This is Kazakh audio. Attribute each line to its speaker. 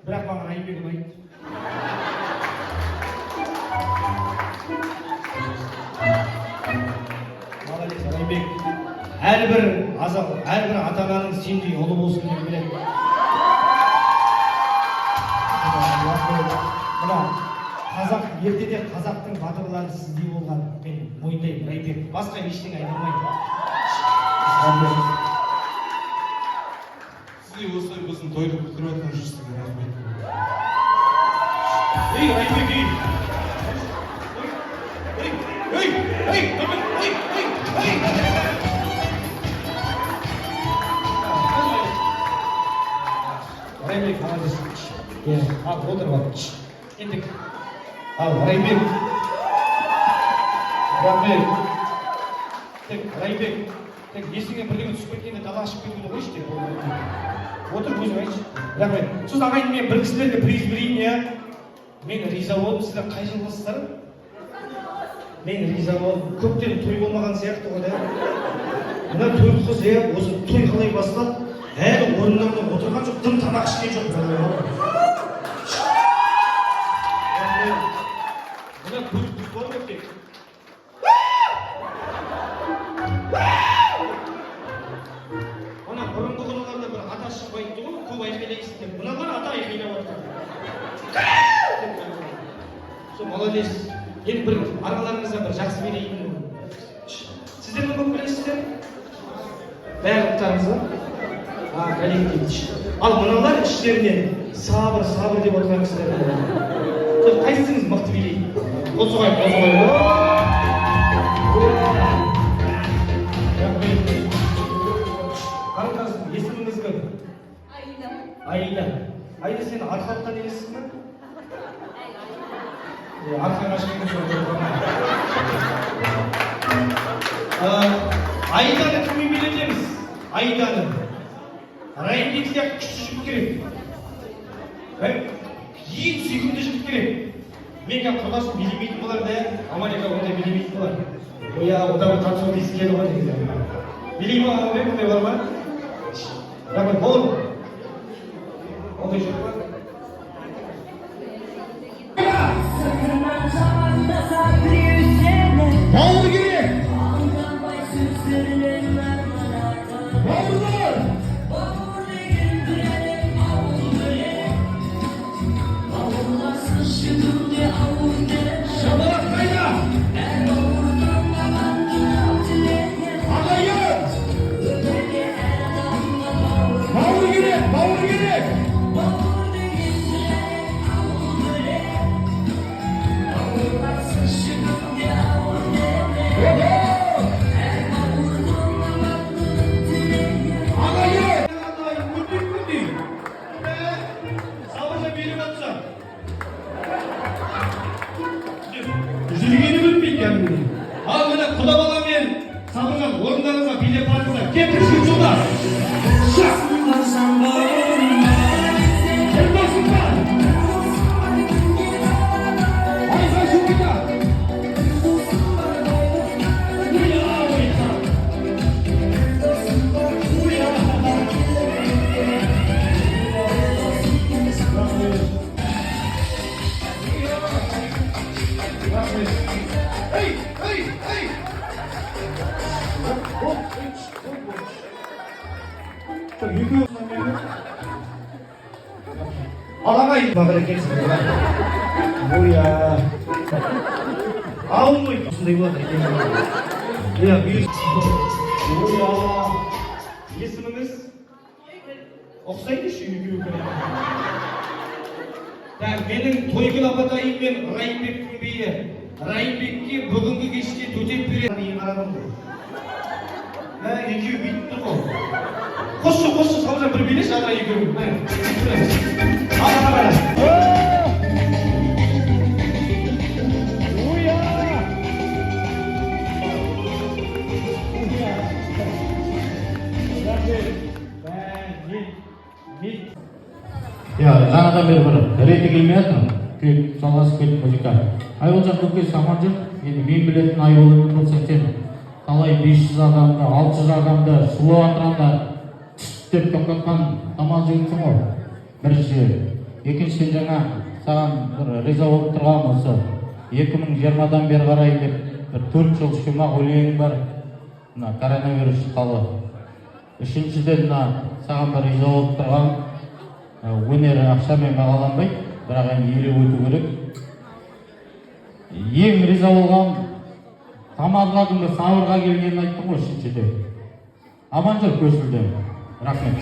Speaker 1: Бірақ маған Айбек ұнайды. Молодец, Айбек. Әрбір ата-ананың сендей ұлы болсын деп біледі. Мына қазақ, ертеде қазақтың батырлары сіздей болған, мен мойындаймын, Айбек. Басқа ештеңе айналмайды.
Speaker 2: Сіздей осылай біздің тойды күтіріп жатқан жүрсізге рахмет.
Speaker 1: Ей, Айбек, ей! Айбек, молодец. Ал, отыр бар. Ендік. Ал, Айбек. Рахмет. Тек, Айбек. Тек, есіңе бірдеңе түсіп кеткенде дала ашып кетуді қойшы деп. Отыр, көзің айтшы. Рахмет. Сосын ағайын, мен бір кісілерге приз берейін, я. Мен риза болдым, сіздер қай жылғысыздар? Мен риза болдым. Көптен той болмаған сияқты ғой, да? Мына той қыз, осы той қалай басталды? Әлі орындарында отырған жоқ, дым тамақ ішкен жоқ. Мына көз бар ма тек? Ана бұрынғы құрылғанда бір ата шығып айтты ғой, көп айқайлайсың деп. Мына ғана ата айқайлап отыр. Сол молодец. Енді бір араларыңызда бір жақсы берейін. Сіздер ме көп білесіздер? Бәрі коллектив. Ал мыналар іштерінен сабыр деп отырған кісілер. Қайсыңыз мықты билейді? Қозғай. Қарындасым, есіміңіз кім? Айда. Айда, сен арқалықтан емессің бе? Арқаға шыққан Айданы кіммен билетеміз? Айданы. Райымбек сияқты күшті жігіт керек. Ең сүйкімді жігіт керек. Мен кәм құрдасым билемейтін болар да, Амалика ондай билемейтін болар. Оя, ода бір қатысу дейсі келі ғой негізі. Билей ма, Амалик, ондай бар ма? Рахмет, бол. Ондай жоқ па? Бауыр керек! Бауырлар! Шабалақ қайда? Ағайын! Бауыр керек! Жүргені білмейді кәдімгі. Ал міне құда бала мен сабырған орындарыңызға билеп барыңыздар. Кетіршін жолда. Алағай бағыр екенсің. Оя. Алмайды. Осындай болады екен. Оя, Оя. Есіміңіз? Оқсайды ше үйге өкірі. Менің тойгүл апатайым мен Райымбектің бейі. Райымбекке бүгінгі кеште төтеп береді. Ең арадым ғой. Екеу бүйтіп тұр ғой. Қосшы, саужан бір билеш, адыра екеу. Алға бәрі. Оя!
Speaker 3: Жаңадан бері бір реті келмей жатыр. Жалғасып кетті музыка. Айболжан көкесі аман жоқ. Енді мен білетін Айболат болсаң сен қалай 500 адамды, 600 адамды сұлу атыранда деп тоқтатқан аман жігітсің ғой. Бірінші екіншіден жаңа саған бір риза болып тұрған осы 2020-дан бері қарай деп бір 4 жыл шумақ өлең бар, мына коронавирус шыққалы. Үшіншіден саған бір риза болып тұрған өнері ақшамен бағаланбайды, бірақ енді елеп өту керек. Ең риза болған тамадылардың бір сауырға келгенін айттың ғой үшіншіде. Аман жүр көсілден. Рахмет.